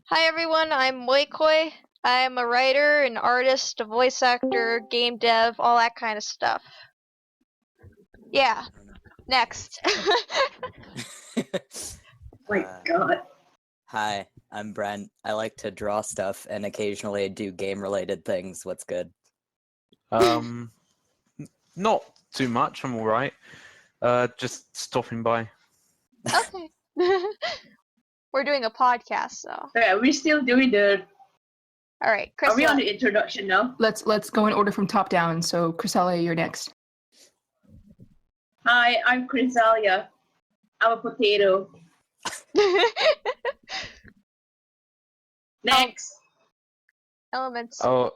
Hi everyone, I'm Moikoi. I'm a writer, an artist, a voice actor, game dev, all that kind of stuff. Yeah, next. My God. Hi, I'm Brent. I like to draw stuff and occasionally do game-related things. What's good? Not too much. I'm all right. Just stopping by. Okay. We're doing a podcast, so. Yeah, we're still doing the. Alright, Are we on Chrysalia. the introduction now? Let's go in order from top down. So Chrysalia, you're next. Hi, I'm Chrysalia. I'm a potato. Next. Elements. Oh,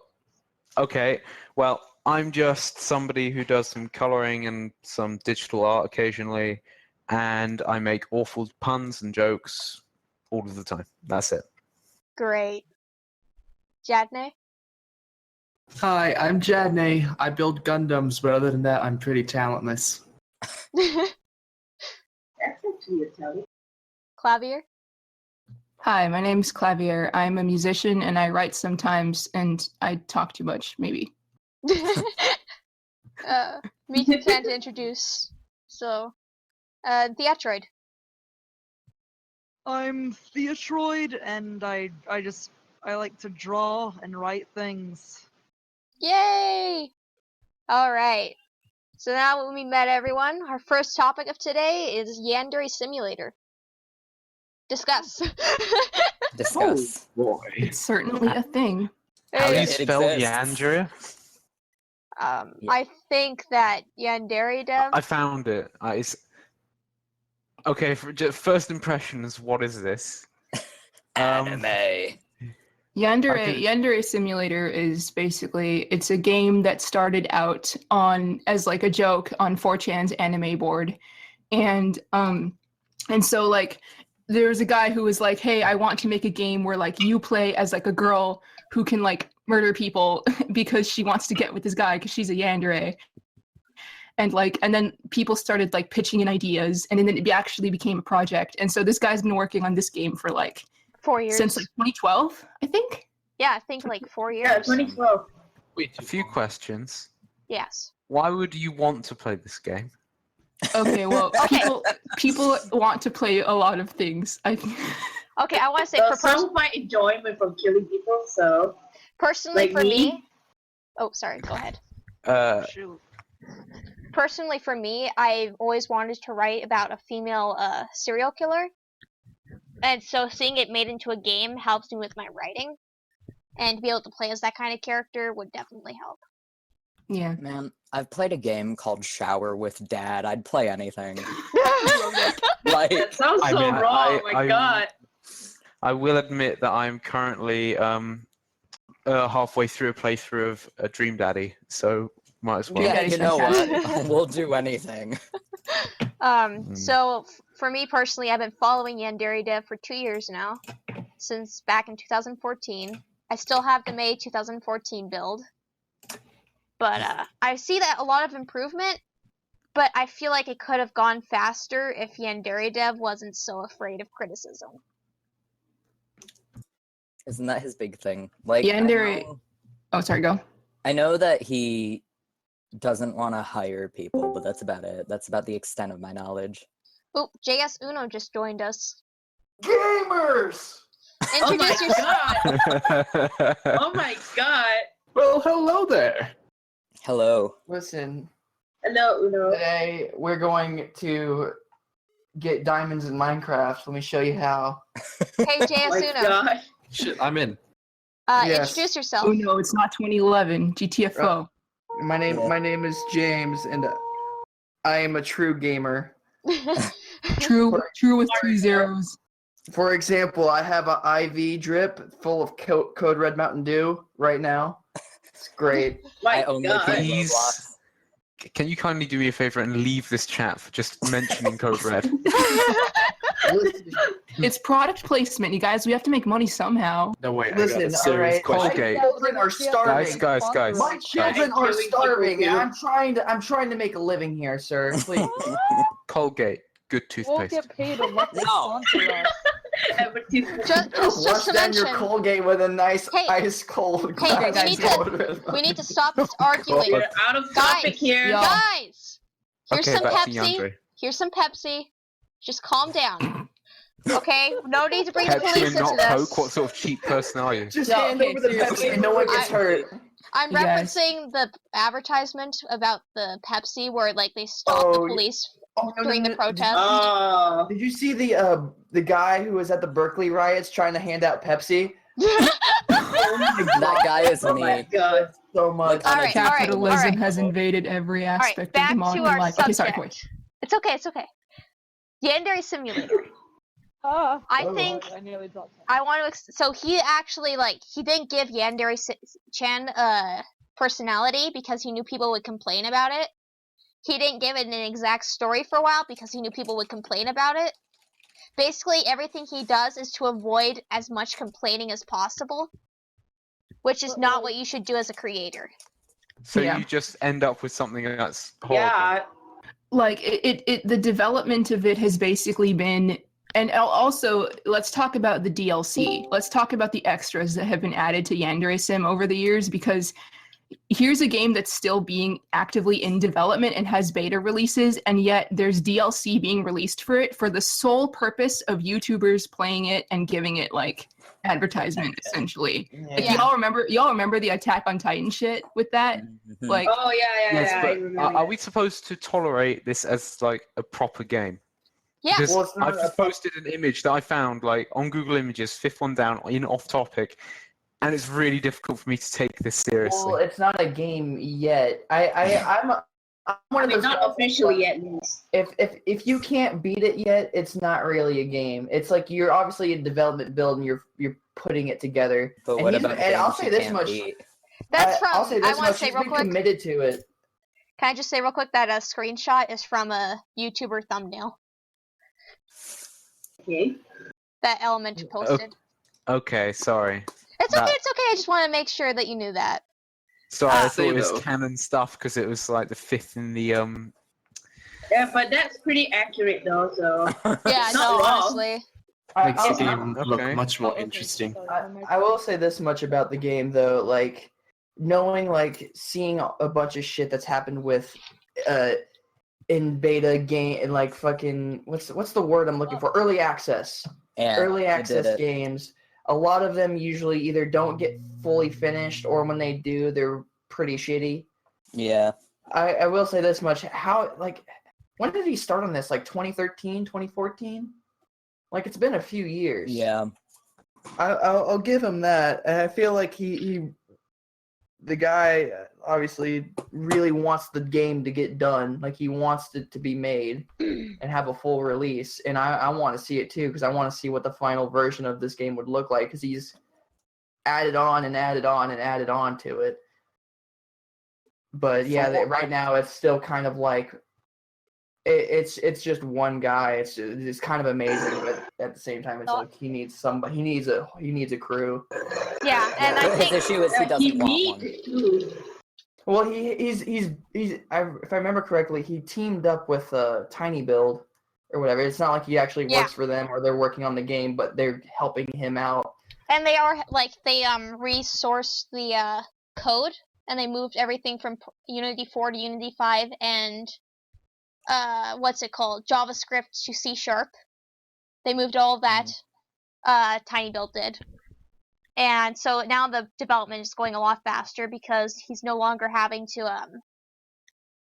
okay. Well, I'm just somebody who does some coloring and some digital art occasionally, and I make awful puns and jokes all of the time. That's it. Great. Jadne? Hi, I'm Jadne. I build Gundams, but other than that, I'm pretty talentless. That's actually a tell. Clavier? Hi, my name's Clavier. I'm a musician and I write sometimes, and I talk too much, maybe. Me too can't introduce. So, Theatroid. I'm Theatroid, and I like to draw and write things. Yay! Alright. So now when we met everyone, our first topic of today is Yandere Simulator. Discuss. Discuss. Boy. It's certainly a thing. How do you It spell exists. Yandere? Yeah. I think that Yandere Dev. I found it. Okay. First impressions. What is this? Anime. Yandere Simulator is basically, it's a game that started out on as like a joke on 4chan's anime board. And so like there's a guy who was like, hey, I want to make a game where like you play as like a girl who can like murder people because she wants to get with this guy because she's a yandere. And then people started like pitching in ideas, and then it actually became a project. And so this guy's been working on this game for like 4 years. since like 2012, I think. Yeah, I think like 4 years. Yeah, 2012. Wait, a few questions. Yes. Why would you want to play this game? Okay, well, people want to play a lot of things. Okay, I want to say So some find enjoyment from killing people, so. personally like for me? me. Oh, sorry. Go ahead. Shoot. Personally for me, I've always wanted to write about a female serial killer, and so seeing it made into a game helps me with my writing, and to be able to play as that kind of character would definitely help. Yeah. Man, I've played a game called Shower with Dad. I'd play anything. Like, That sounds I so mean, wrong, my God. I will admit that I'm currently halfway through a playthrough of Dream Daddy, so might as well. yeah, Daddy's you know fantastic. what? We'll do anything. So for me personally, I've been following Yandere Dev for 2 years now, since back in 2014. I still have the May 2014 build, but I see that a lot of improvement, but I feel like it could have gone faster if Yandere Dev wasn't so afraid of criticism. Isn't that his big thing? Like, Yandere- Oh, sorry, go. I know that he doesn't want to hire people, but that's about it. That's about the extent of my knowledge. Oh, JS Uno just joined us. Gamers! Introduce yourself. Oh my God. Well, hello there. Hello. Listen, Hello, Uno. today we're going to get diamonds in Minecraft. Let me show you how. Hey, Oh JS my Uno. God. Shit, I'm in. Yes. Introduce yourself. Oh no, it's not 2011. GTFO. My name is James, and I am a true gamer. True with 3 zeros. For example, I have an IV drip full of Code Red Mountain Dew right now. It's great. My I only God. play Please. Roblox. Can you kindly do me a favor and leave this chat for just mentioning Code Red? It's product placement, you guys. We have to make money somehow. No, wait, Listen, I got a serious alright. question. My children are starving. Guys. My children are Killing starving, people and I'm trying to make a living here, sir. Please. Colgate, good You won't toothpaste. get paid unless they No. sponsor us. Advertisement. Just Wash to down your mention, Colgate with a nice Hey, ice cold hey, glass. we need of we need to stop this arguing. We're out of topic Guys, here. y'all. Guys, here's Okay, some back to Pepsi. Yandere. Here's some Pepsi. Just calm down. Okay? No need to bring the Pepsi police and into not this. Coke? What sort of cheap person are you? Just No, hand okay, over the seriously. Pepsi and no one gets hurt. I'm You guys. referencing the advertisement about the Pepsi where like they stopped the Oh, police Oh, no, during no, the no, protest. Oh. Did you see the guy who was at the Berkeley riots trying to hand out Pepsi? Oh my That guy is Oh my me. god. So much. Like, Alright, Capitalism alright. has invaded every Alright, aspect of back the to modern our life. subject. Okay, sorry, go ahead. It's okay, it's okay. Yandere Simulator. Ah, I Oh. think I nearly dropped it. I want to. So he actually he didn't give Yandere Chan a personality because he knew people would complain about it. He didn't give it an exact story for a while because he knew people would complain about it. Basically, everything he does is to avoid as much complaining as possible, which is not what you should do as a creator. So Yeah. you just end up with something that's horrible. Yeah. Like the development of it has basically been, and also let's talk about the DLC. Let's talk about the extras that have been added to Yandere Sim over the years, because here's a game that's still being actively in development and has beta releases, and yet there's DLC being released for it for the sole purpose of YouTubers playing it and giving it like advertisement essentially. Like, Yeah. y'all remember the Attack on Titan shit with that? Mhm. Like Oh yeah, Yes, I but remember are that. we supposed to tolerate this as like a proper game? Yeah. Because Well, it's not I've just posted an image that I found like on Google Images, fifth one down, in off topic, and it's really difficult for me to take this seriously. Well, it's not a game yet. I'm one I of mean, those not guys- officially at least. If you can't beat it yet, it's not really a game. It's like you're obviously in development build and you're putting it together. But And what he's- about and I'll games say you this can't much. beat? That's I'll from. say I this want to much. say He's real been quick. committed to it. Can I just say real quick that a screenshot is from a YouTuber thumbnail Okay. that Element posted. Okay, sorry. It's that- okay. It's okay. I just want to make sure that you knew that. Sorry, I Say thought it was though. canon stuff because it was like the fifth in the Yeah, but that's pretty accurate though. So Yeah. It's no, not wrong. honestly. Makes the I'll- game look okay. much more Okay, interesting. sorry, my I will say this much about the game though, like knowing, like seeing a bunch of shit that's happened with, in beta game and like fucking what's the word I'm looking for? Early access. And Early you did access it. games. A lot of them usually either don't get fully finished, or when they do, they're pretty shitty. Yeah. I will say this much: when did he start on this? Like 2013, 2014? Like it's been a few years. Yeah. I'll give him that. And I feel like the guy obviously really wants the game to get done. Like he wants it to be made and have a full release. And I want to see it too, because I want to see what the final version of this game would look like, because he's added on and added on and added on to it. But yeah, right now it's still kind of like it's just one guy. It's kind of amazing, but at the same time, it's like he needs somebody. He needs a crew. Yeah, and I His think issue is he doesn't want one. Well, he's if I remember correctly, he teamed up with Tiny Build or whatever. It's not like he actually works for them or they're working on the game, but they're helping him out. and they are like they resourced the code and they moved everything from Unity 4 to Unity 5 and what's it called, JavaScript to C#. They moved all of that. Tiny Build did. And so now the development is going a lot faster because he's no longer having to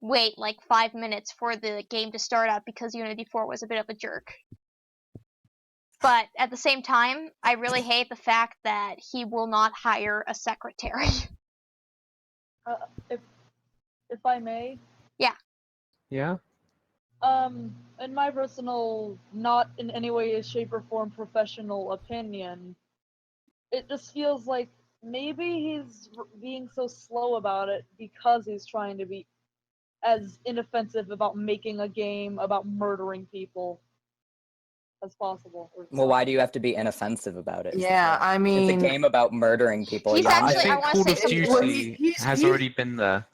wait like 5 minutes for the game to start up because Unity 4 was a bit of a jerk. But at the same time, I really hate the fact that he will not hire a secretary. if I may, yeah. in my personal, not in any way, shape, or form professional opinion, it just feels like maybe he's being so slow about it because he's trying to be as inoffensive about making a game about murdering people as possible. Well, why do you have to be inoffensive about it? is the Yeah, thing. I mean, It's a game about murdering people. He's you I actually- think wanna Call say of something. Well, Duty he's- has he's- already been there.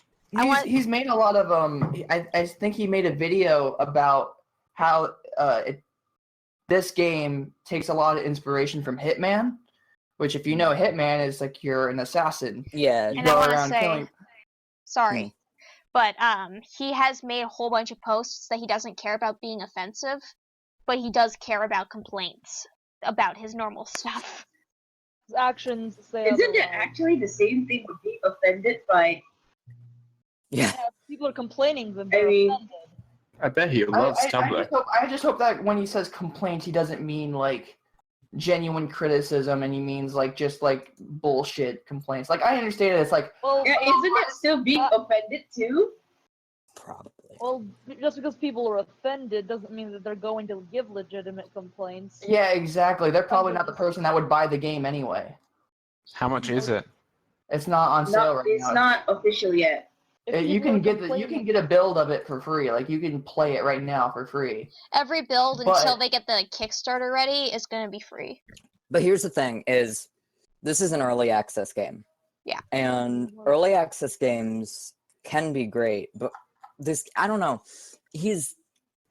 He's made a lot of I think he made a video about how this game takes a lot of inspiration from Hitman, which if you know Hitman is like you're an assassin. Yeah. You And I go want to around say, killing. sorry, but he has made a whole bunch of posts that he doesn't care about being offensive, but he does care about complaints about his normal stuff. His actions say Isn't it otherwise. actually the same thing with being offended by? Yeah. Yeah, people are complaining that I they're mean- offended. I bet he loves Tumblr. I just hope that when he says complaints, he doesn't mean like genuine criticism, and he means like just like bullshit complaints. Like I understand it's like Well, Yeah, isn't it still being offended too? Probably. well, just because people are offended doesn't mean that they're going to give legitimate complaints. yeah, exactly. They're probably not the person that would buy the game anyway. How much is it? It's not on sale No, right it's now. not official yet. If You people can are get you can complaining- get a build of it for free. Like you can play it right now for free. Every build But- until they get the Kickstarter ready is going to be free. But here's the thing: is this is an early access game. Yeah. And early access games can be great, but this I don't know. He's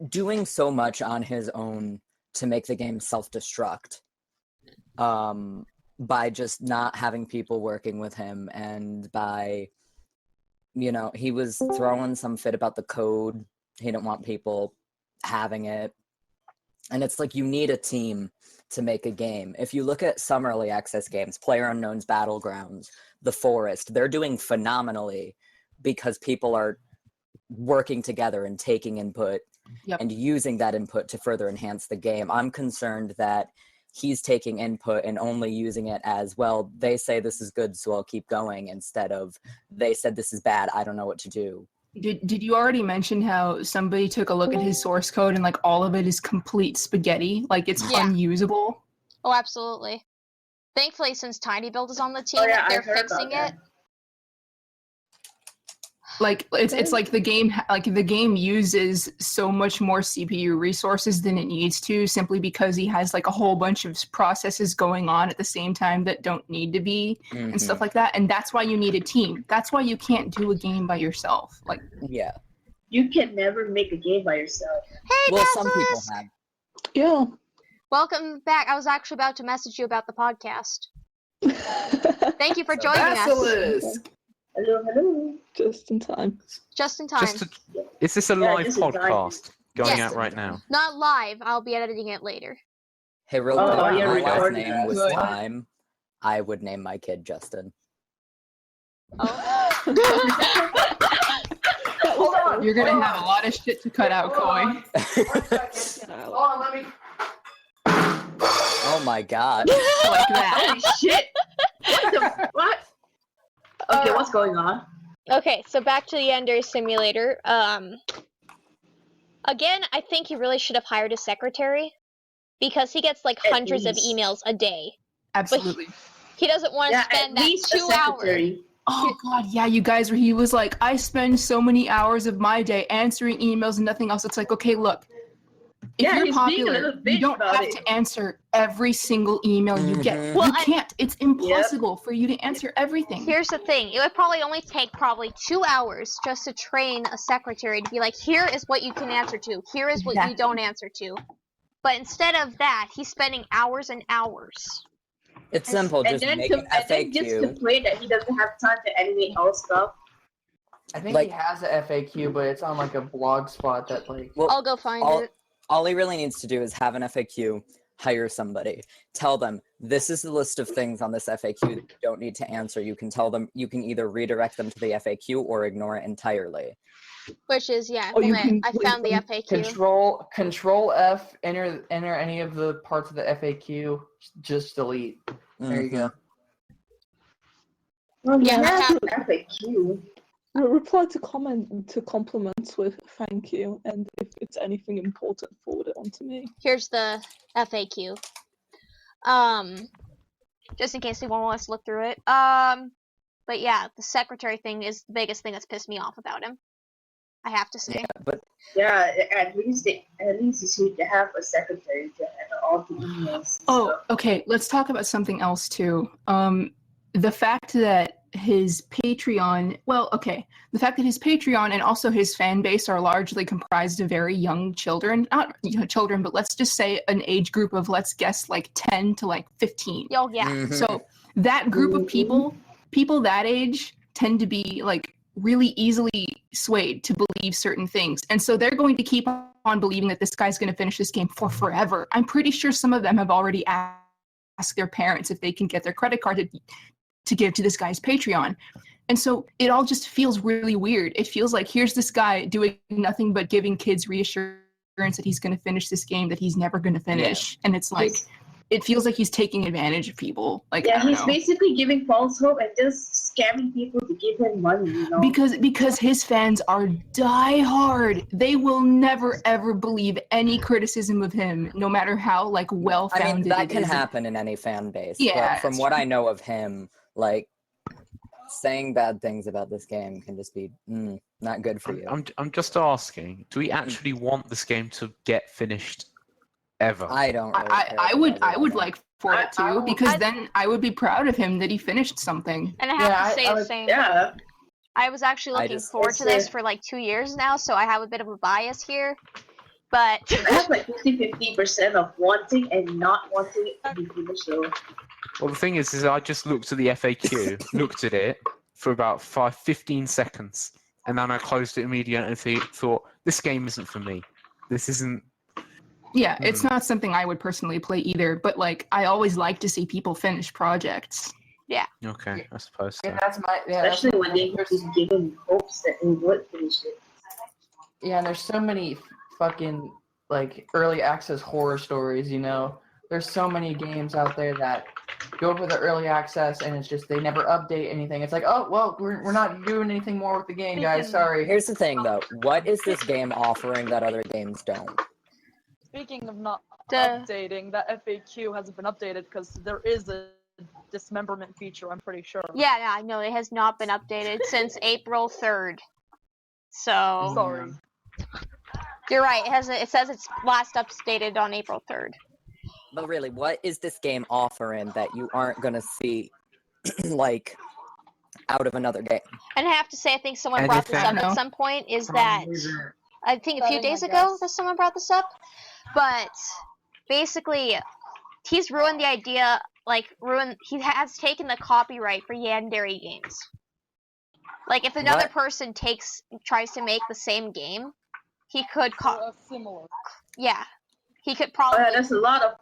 doing so much on his own to make the game self-destruct. By just not having people working with him, and by he was throwing some fit about the code. He didn't want people having it. And it's like you need a team to make a game. If you look at some early access games, PlayerUnknown's Battlegrounds, The Forest, they're doing phenomenally because people are working together and taking input and using that input to further enhance the game. I'm concerned that he's taking input and only using it as, well, they say this is good, so I'll keep going, instead of they said this is bad, I don't know what to do. Did you already mention how somebody took a look at his source code and like all of it is complete spaghetti? Like it's Yeah. unusable? Oh, absolutely. Thankfully, since Tiny Build is on the team, Oh yeah, I they're heard fixing about it. that. Like it's like the game uses so much more CPU resources than it needs to, simply because he has like a whole bunch of processes going on at the same time that don't need to be and stuff like that. And that's why you need a team. That's why you can't do a game by yourself. Like Yeah. You can never make a game by yourself. Hey, Well, some people Basilisk! have. Yeah. Welcome back. I was actually about to message you about the podcast. Thank you for joining us. Basilisk. Hello, hello. Just in time. Just in time. Is this a Yeah, live this is live. podcast going Yes. out right now? Not live. I'll be editing it later. Hey, real Oh, quick, yeah, my we last already name have was that. Time. I would name my kid Justin. Oh. Hold on. you're gonna hold have on. a lot of shit to cut out, Hold Koi. on. 1 second. Hold on, let me. Oh my god. Like that. Holy shit! What the what? Okay, what's going on? Okay, so back to the Yandere Simulator. Again, I think he really should have hired a secretary because he gets like At hundreds of least. emails a day. Absolutely. He doesn't want to Yeah, spend at that least a 2 hours. secretary. Oh god, yeah, you guys, where he was like, I spend so many hours of my day answering emails and nothing else. It's like, okay, look, if Yeah, you're he's being a popular, little you bitch don't about have it. to answer every single email you get. Mhm. Well, You I- can't. It's impossible for you to answer everything. Here's the thing. It would probably only take 2 hours just to train a secretary to be like, here is what you can answer to. Here is what you Exactly. don't answer to. But instead of that, he's spending hours and hours. It's simple, And just then, make an and then just FAQ. complain that he doesn't have time to animate all stuff. I think Like- he has a FAQ, but it's on like a blog spot that like. Well, I'll go find all, it. all he really needs to do is have an FAQ, hire somebody, tell them, this is the list of things on this FAQ that you don't need to answer. You can tell them, you can either redirect them to the FAQ or ignore it entirely. Which is, yeah, Or you hold on, can I found the leave FAQ. Control F, enter any of the parts of the FAQ, just delete. There you go. Well, Yeah, I yeah, have- FAQ. Reply to compliments with thank you, and if it's anything important, forward it on to me. Here's the FAQ. Just in case anyone wants to look through it. But yeah, the secretary thing is the biggest thing that's pissed me off about him. I have to say. Yeah, but Yeah, at least you should have a secretary to enter all the emails. Oh, okay. Let's talk about something else too. The fact that his Patreon, the fact that his Patreon and also his fan base are largely comprised of very young children, not children, but let's just say an age group of, let's guess, like 10 to like 15. Oh, yeah. Mhm. So that group of people that age tend to be like really easily swayed to believe certain things. And so they're going to keep on believing that this guy's going to finish this game for forever. I'm pretty sure some of them have already asked their parents if they can get their credit card to give to this guy's Patreon. And so it all just feels really weird. It feels like here's this guy doing nothing but giving kids reassurance that he's going to finish this game that he's never going to finish. And it's like, it feels like he's taking advantage of people. Like, Yeah, I don't he's know. basically giving false hope and just scamming people to give him money, you know? Because his fans are diehard. They will never ever believe any criticism of him, no matter how like well founded. I mean, that can is. happen in any fan base. Yeah, But from what I know of him, like, saying bad things about this game can just be not good for you. I'm just asking, do we actually want this game to get finished ever? I don't. Really care I would about like for it to, because then I would be proud of him that he finished something. And I have to say the same. Yeah. I was actually looking forward to this for like 2 years now, so I have a bit of a bias here. But I have like 50-50% of wanting and not wanting it to be finished though. Well, the thing is I just looked at the FAQ, looked at it for about 15 seconds, and then I closed it immediately and thought, this game isn't for me. This isn't... Yeah, it's not something I would personally play either, but like I always like to see people finish projects. Yeah. Okay, I suppose so. Yeah, that's my Especially when they just given hopes that they would finish it. Yeah, and there's so many fucking like early access horror stories, you know. There's so many games out there that go for the early access and it's just they never update anything. It's like, oh well, we're not doing anything more with the game, guys. Sorry. Here's the thing though. What is this game offering that other games don't? Speaking of not updating, that FAQ hasn't been updated because there is a dismemberment feature, I'm pretty sure. yeah, I know it has not been updated since April 3rd. So Sorry. you're right. It says it's last updated on April 3rd. But really, what is this game offering that you aren't gonna see, like, out of another game? And I have to say, I think someone brought this up at some point. Is that I think a few days ago that someone brought this up, but basically, he's ruined the idea. He has taken the copyright for Yandere games. Like, if another person tries to make the same game, he could similar. Yeah, he could probably. Oh, yeah, there's a lot of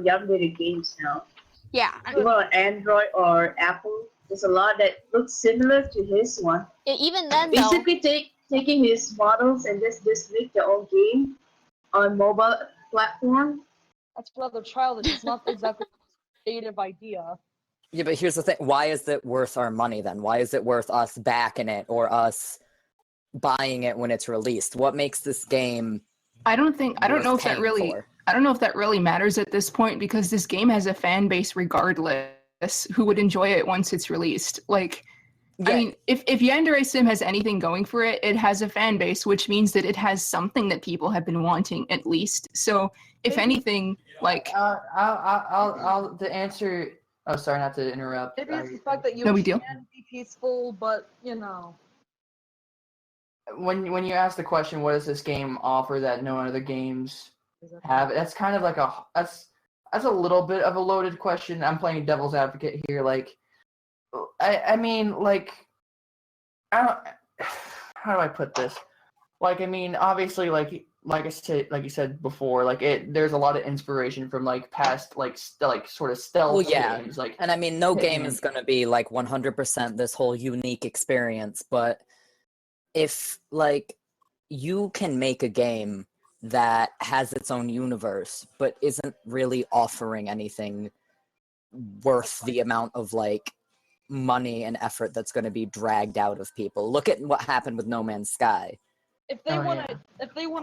Yandere games now. Yeah, even on Android or Apple, there's a lot that looks similar to his one. Even then, basically taking his models and just make their own game on mobile platform. That's rather childish. It's not exactly a creative idea. Yeah, but here's the thing. Why is it worth our money then? Why is it worth us backing it or us buying it when it's released? What makes this game I don't know if that really matters at this point, because this game has a fan base regardless who would enjoy it once it's released. Like, yeah. I mean, if Yandere Sim has anything going for it, it has a fan base, which means that it has something that people have been wanting at least. So, if anything, like, I'll the answer. Oh, sorry, not to interrupt. Maybe it's the fact that you No big deal. can be peaceful, but you know. When you ask the question, what does this game offer that no other games have? That's kind of like that's a little bit of a loaded question. I'm playing devil's advocate here. Like, I mean, like, I don't. How do I put this? Like, I mean, obviously, like you said before, like there's a lot of inspiration from like past like sort of stealth games. Like, and I mean, no game is gonna be like 100% this whole unique experience, but if like you can make a game that has its own universe but isn't really offering anything worth the amount of like money and effort that's going to be dragged out of people. Look at what happened with No Man's Sky. If they want to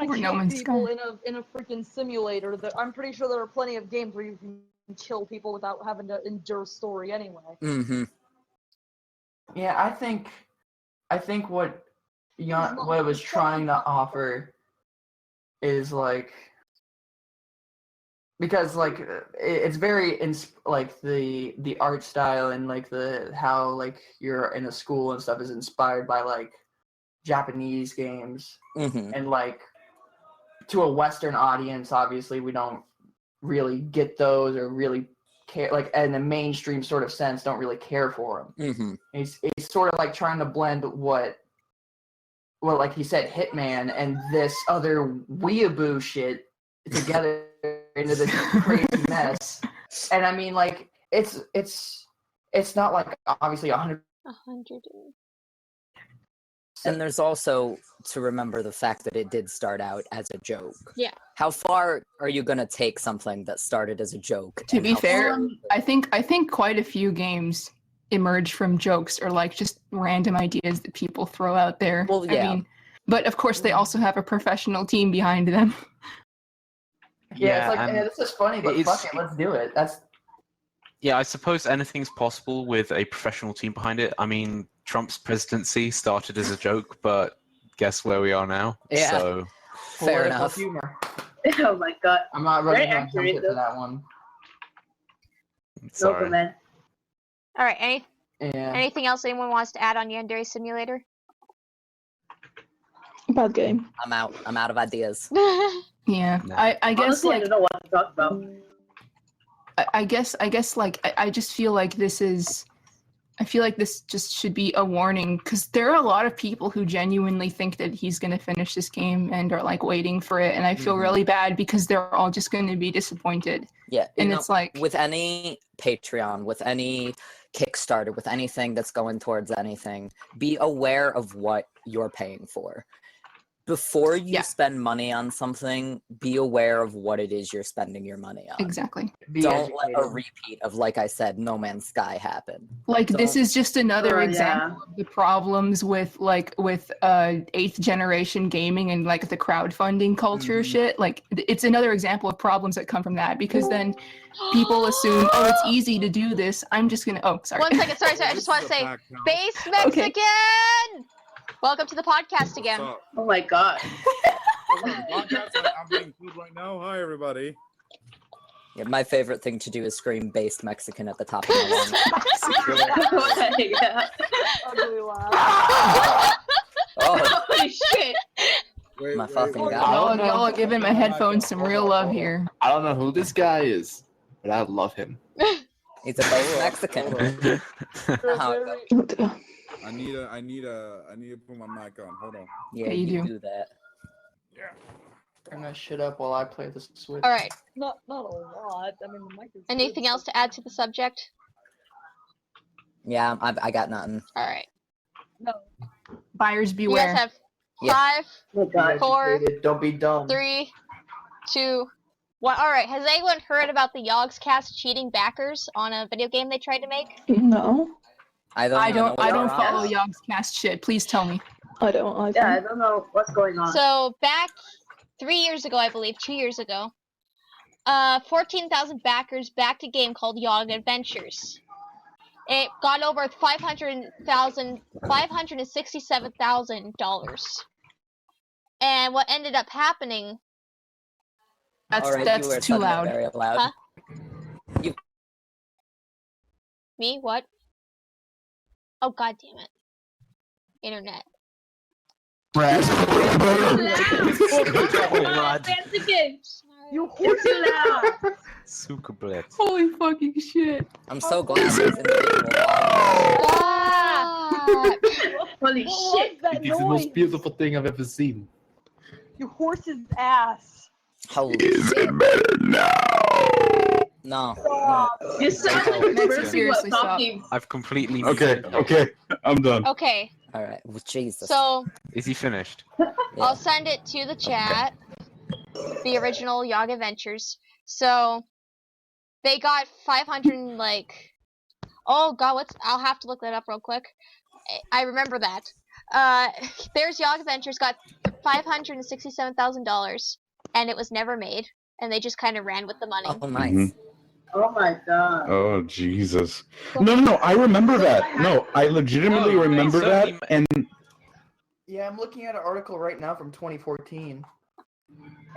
kill people in a freaking simulator, I'm pretty sure there are plenty of games where you can kill people without having to endure story anyway. Mm-hmm. Yeah, I think what it was trying to offer is like because like it's very like the art style and like how like you're in a school and stuff is inspired by like Japanese games, and like to a Western audience, obviously we don't really get those or really care, like in a mainstream sort of sense, don't really care for them. He's sort of like trying to blend what like he said, Hitman and this other weeaboo shit together into this crazy mess. And I mean, like it's not like obviously 100. And there's also to remember the fact that it did start out as a joke. Yeah. How far are you gonna take something that started as a joke? To be fair, I think quite a few games emerge from jokes or like just random ideas that people throw out there. Well, yeah. I mean, but of course they also have a professional team behind them. Yeah, it's like, this is funny, but fuck it, let's do it. Yeah, I suppose anything's possible with a professional team behind it. I mean, Trump's presidency started as a joke, but guess where we are now? Yeah. So fair enough. Humor. Oh my god. I'm not really Very going to jump accurate, into that one. sorry. Man. All right. Yeah. Anything else anyone wants to add on Yandere Simulator? Bad game. I'm out. I'm out of ideas. Yeah, No. I guess Honestly, like I don't know what to talk about. I guess like I just feel like this is. I feel like this just should be a warning because there are a lot of people who genuinely think that he's going to finish this game and are like waiting for it, and I feel really bad because they're all just going to be disappointed. Yeah, and it's like with any Patreon, with any Kickstarter, with anything that's going towards anything, be aware of what you're paying for. Before you spend money on something, be aware of what it is you're spending your money on. Exactly. Don't let a repeat of, like I said, No Man's Sky happen. Like this is just another example of the problems with 8th generation gaming and like the crowdfunding culture shit. Like it's another example of problems that come from that because then people assume, oh, it's easy to do this. I'm just gonna. Oh, sorry. 1 second. Sorry. I just want to say, Base Mexican. Okay. Welcome to the podcast again. Oh my god. I'm being food right now. Hi, everybody. Yeah, my favorite thing to do is scream "based Mexican" at the top of my lungs. Ugly laugh. Oh, Holy shit. my fucking god! Y'all are giving my headphones some real love here. I don't know who this guy is, but I love him. He's a based Mexican. I need to put my mic on. Hold on. Yeah, Okay, you do that. Yeah. Turn that shit up while I play the Switch. All right. Not a lot. I mean, the mic is Anything good, else to add to the subject? Yeah, I got nothing. All right. No. Buyers You beware. guys have Yeah. 5, Oh god. 4, Don't be dumb. 3, 2, 1. All right. Has anyone heard about the Yogscast cheating backers on a video game they tried to make? No, I don't know follow Yogscast shit. Please tell me. I don't either. Yeah, I don't know what's going on. So back 3 years ago, I believe, 2 years ago, 14,000 backers backed a game called Yog Adventures. It got over $567,000. And what ended up happening? That's too loud. Very loud. Huh? Me? What? Oh, god damn it. Internet. You horse loud. Super blitz. Holy fucking shit. I'm so glad there's individual Holy shit. That It's the most beautiful thing I've ever seen. You horse's ass. Holy Is shit. it better now? No. You sound like the person who was Seriously, stop. talking. I've completely Okay, muted. okay, I'm done. Okay, Alright, well, Jesus. so Is he finished? I'll send it to the chat. The original Yog Adventures. So they got 500 like. Oh god, I'll have to look that up real quick. I remember that. There's Yog Adventures got $567,000, and it was never made, and they just kind of ran with the money. Oh, nice. Oh my god. Oh, Jesus. No, I remember that. No, I legitimately remember that, and Yeah, I'm looking at an article right now from 2014.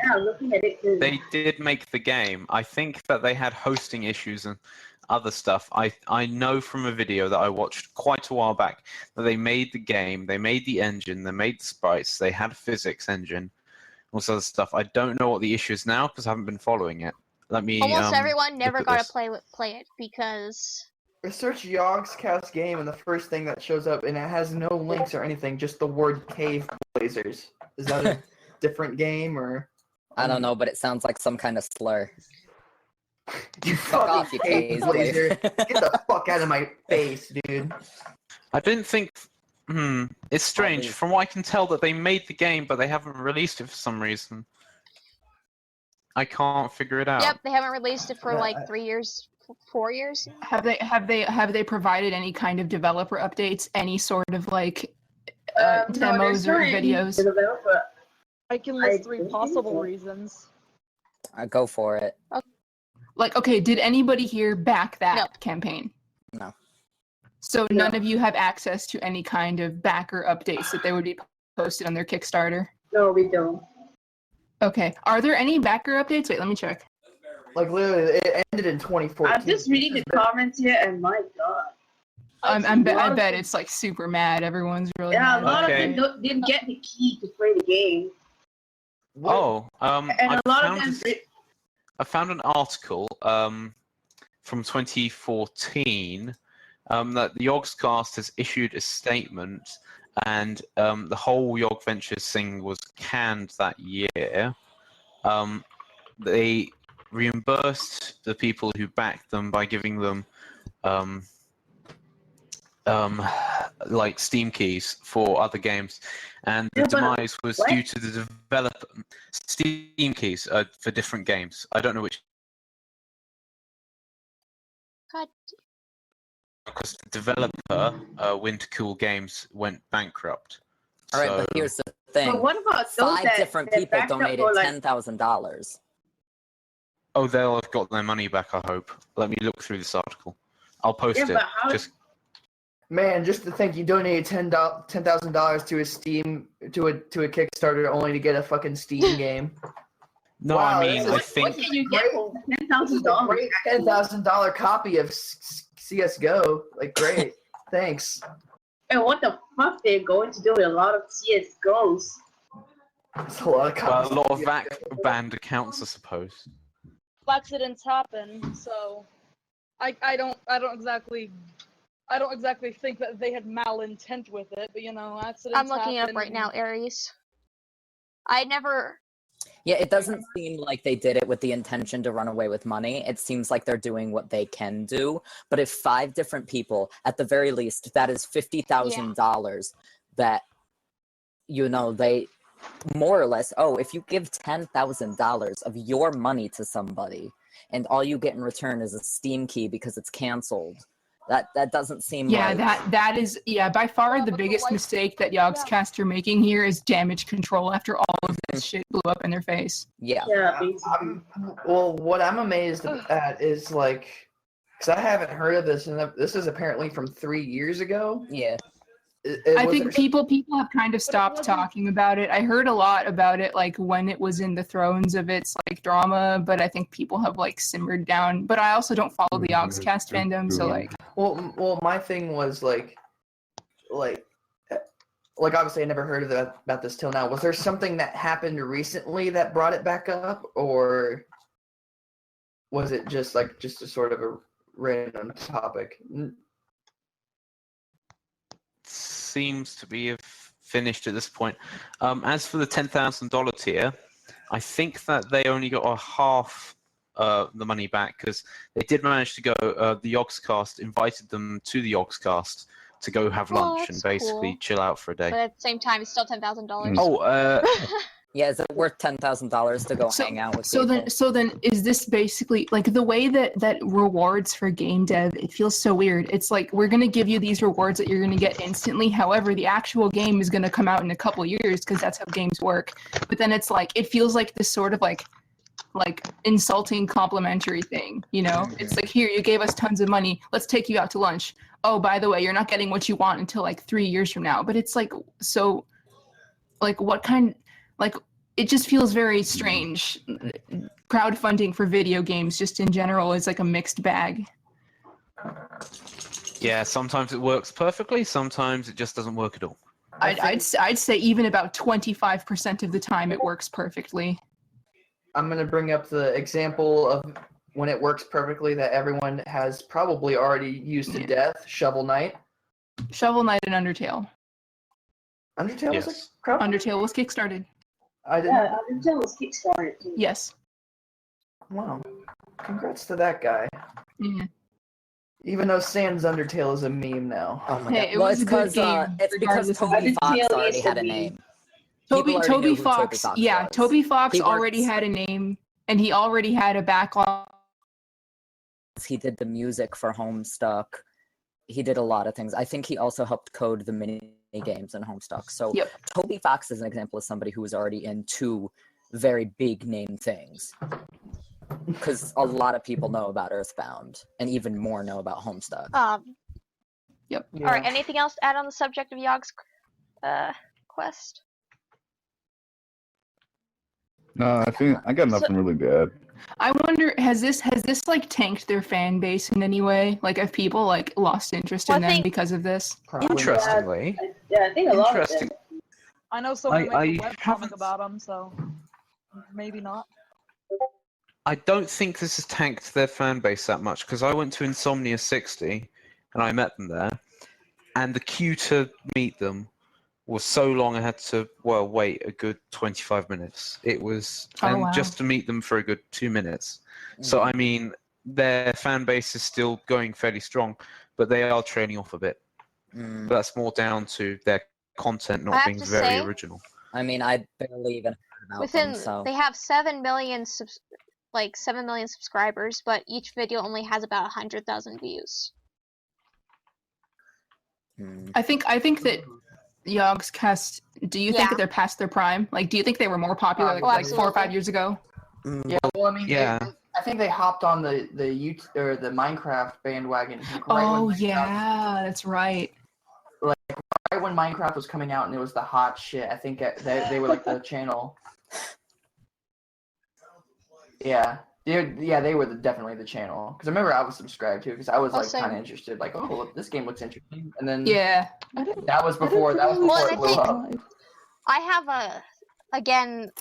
Yeah, looking at it. They did make the game. I think that they had hosting issues and other stuff. I know from a video that I watched quite a while back that they made the game, they made the engine, they made the sprites, they had a physics engine, all sorts of stuff. I don't know what the issue is now because I haven't been following it. Let me. Almost everyone never look at got to this. play it because Search Yogscast game, and the first thing that shows up, and it has no links or anything, just the word Cave Blazers. Is that a different game, or? I don't know, but it sounds like some kind of slur. You Fuck off, you Cave Cave Blazer. Blazer. Get the fuck out of my face, dude. I didn't think. It's strange. From what I can tell, that they made the game, but they haven't released it for some reason. I can't figure it out. yep, they haven't released it for Yeah, like 3 years, 4 years. Have they provided any kind of developer updates? Any sort of like demos or videos? I can list 3 possible reasons. Go for it. Like, okay, did anybody here back that No. campaign? No. So none of you have access to any kind of backer updates that they would be posted on their Kickstarter? No, we don't. Okay. Are there any backer updates? Wait, let me check. Like literally, it ended in 2014. I'm just reading the comments here, and my god. I bet it's like super mad. Everyone's really Yeah, a mad. lot Okay. of them didn't get the key to play the game. Oh, And a lot of them. I found an article from 2014 that the Yogscast has issued a statement, and the whole Yog Ventures thing was canned that year. They reimbursed the people who backed them by giving them like Steam keys for other games, and the demise was due to the developer Steam keys for different games. I don't know which. God. because the developer, Wintercool Games, went bankrupt. All right, So but here's the thing. But what about those 5 different that people backed up donated for, like- $10,000. Oh, they'll have got their money back, I hope. Let me look through this article. I'll post Yeah, it. but how- Just Man, just to think you donated $10,000 to a Steam to a Kickstarter only to get a fucking Steam game. no, Wow, I mean, this I is- What think can you get for $10,000? Great $10,000 copy of CS:GO. Like, great, thanks. And what the fuck they're going to do with a lot of CS:GOs? It's a lot of copies. a lot of VAC banned accounts, I suppose. Accidents happen, so I don't exactly think that they had malintent with it, but accidents I'm looking it up happen. right now, Aries. I never. Yeah, it doesn't seem like they did it with the intention to run away with money. It seems like they're doing what they can do. But if 5 different people, at the very least, that is $50,000 that, they more or less, if you give $10,000 of your money to somebody and all you get in return is a Steam key because it's canceled, that doesn't seem right. that is by far the biggest mistake that Yogscast are making here is damage control after all of this shit blew up in their face. Yeah. Yeah, basically. What I'm amazed at is like, because I haven't heard of this, and this is apparently from 3 years ago. Yeah. I think people have kind of stopped talking about it. I heard a lot about it like when it was in the throes of its like drama, but I think people have like simmered down. But I also don't follow the Yogscast fandom, so like. Well, my thing was like obviously I never heard of about this till now. Was there something that happened recently that brought it back up, or was it just a sort of a random topic? Seems to be finished at this point. As for the $10,000 tier, I think that they only got a half the money back because they did manage to go. The Yogscast invited them to the Yogscast to go have lunch and that's basically cool. chill out for a day. But at the same time, it's still $10,000. Oh, Yeah, is it worth $10,000 to go hang out with people? So then is this basically like the way that rewards for game dev, it feels so weird. It's like we're gonna give you these rewards that you're gonna get instantly. However, the actual game is gonna come out in a couple years because that's how games work. But then it's like it feels like this sort of like insulting complimentary thing, It's like, here, you gave us tons of money, let's take you out to lunch. Oh, by the way, you're not getting what you want until like 3 years from now. But it's like, so like what kind, like it just feels very strange. Crowdfunding for video games, just in general, is like a mixed bag. Yeah, sometimes it works perfectly, sometimes it just doesn't work at all. I'd say even about 25% of the time it works perfectly. I'm gonna bring up the example of when it works perfectly that everyone has probably already used to death. Shovel Knight. Shovel Knight and Undertale. Undertale was Yes. a crowd. Undertale was kickstarted. I didn't. Yeah, Undertale was kickstarted too. Yes. Wow. Congrats to that guy. Yeah. Even though Sans Undertale is a meme now. Oh my Hey, god. it Well, was it's a good because game, it's because regardless of Toby the- Fox Undertale already is had a a meme. name. People already knew Toby who Fox, yeah, was. Toby Fox He already works- had a name, and he already had a backlog. He did the music for Homestuck. He did a lot of things. I think he also helped code the mini games in Homestuck. So Yep. Toby Fox is an example of somebody who was already in two very big name things. Because a lot of people know about Earthbound, and even more know about Homestuck. Yep. Yeah. All right. Anything else to add on the subject of Yogg's quest? No, I think I got nothing really bad. I wonder, has this like tanked their fan base in any way? Like, have people like lost interest Well, in I them think- because of this? Probably. Interestingly, Yeah, I think a lot of Interesting. them. I know someone I made a webcomic haven't- about him, so maybe not. I don't think this has tanked their fan base that much, because I went to Insomnia 60 and I met them there, and the queue to meet them was so long I had to wait a good 25 minutes. It was Oh, wow. just to meet them for a good 2 minutes. So I mean, their fan base is still going fairly strong, but they are trailing off a bit. Mm. But that's more down to their content I not have being to very say- original. I mean, I barely even heard about Within them, so... they have 7 million 7 million subscribers, but each video only has about 100,000 views. Mm. I think that Yogg's cast. Do you think Yeah. that they're past their prime? Like, do you think they were more popular Oh, like 4 or 5 absolutely. years ago? Yeah, well, I mean, Yeah. I think they hopped on the Minecraft bandwagon. Right Oh when Minecraft- yeah, that's right. Right when Minecraft was coming out and it was the hot shit. I think they were like the channel. Yeah. They were definitely the channel. Because I remember I was subscribed to because I was like Also- kind of interested. Like, oh, look, this game looks interesting. And then Yeah. that was before it Well, I blew think- up. I have again,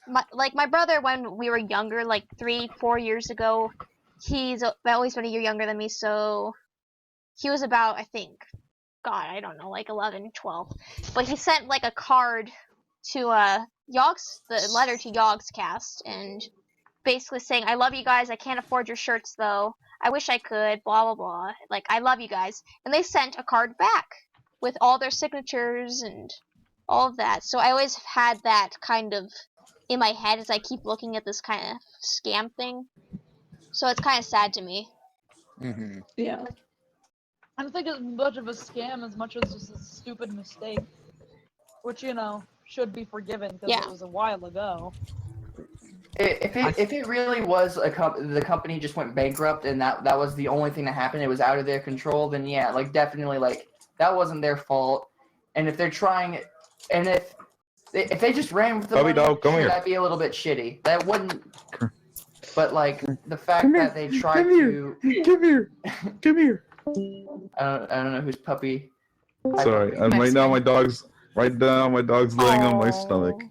my brother when we were younger, like 3-4 years ago, he's always been a year younger than me, so he was about, I think, God, I don't know, like 11, 12. But he sent like a card to the letter to Yogg's cast, and basically saying, I love you guys, I can't afford your shirts though, I wish I could, blah blah blah, like, I love you guys. And they sent a card back with all their signatures and all of that. So I always had that kind of in my head as I keep looking at this kind of scam thing. So it's kind of sad to me. Mm-hmm. Yeah. I don't think it's much of a scam as much as just a stupid mistake, which, you know, should be forgiven because Yeah. it was a while ago. If it really was the company just went bankrupt and that was the only thing that happened, it was out of their control, then yeah, like definitely like that wasn't their fault. And if they're trying, and if they just ran with the Bobby money, dog, come sure, here. that'd be a little bit shitty. That wouldn't. But like the fact Come here. that they tried Come here. to, Come here. Come here. I don't know whose puppy. Sorry, and right now my dog's laying on my stomach.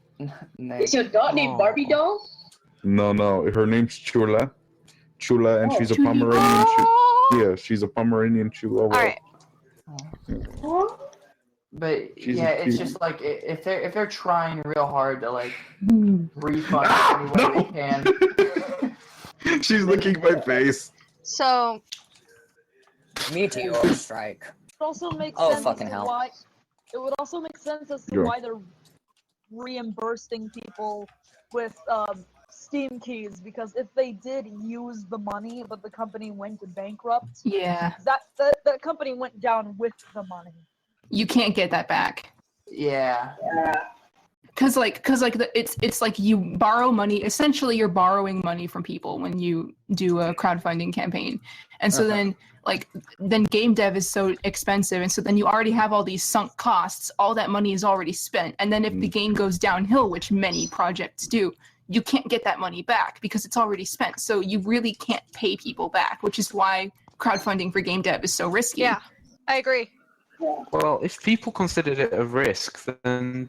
Is your dog named Oh. Barbie doll? No, her name's Chula, and she's a Chuli. Pomeranian. Yeah, she's a Pomeranian Chihuahua. Alright. But She's yeah, a it's cute- just like if they're trying real hard to like refund Ah, any way no. they can. She's licking my face. So Meteor strike. It also makes Oh, sense fucking as to hell. why. It would also make sense as to Go. why they're reimbursing people with Steam keys, because if they did use the money but the company went bankrupt, Yeah. that company went down with the money. You can't get that back. Yeah. Cause it's like you borrow money. Essentially, you're borrowing money from people when you do a crowdfunding campaign, and so then game dev is so expensive, and so then you already have all these sunk costs. All that money is already spent, and then if the game goes downhill, which many projects do, you can't get that money back because it's already spent. So you really can't pay people back, which is why crowdfunding for game dev is so risky. Yeah, I agree. Well, if people considered it a risk, then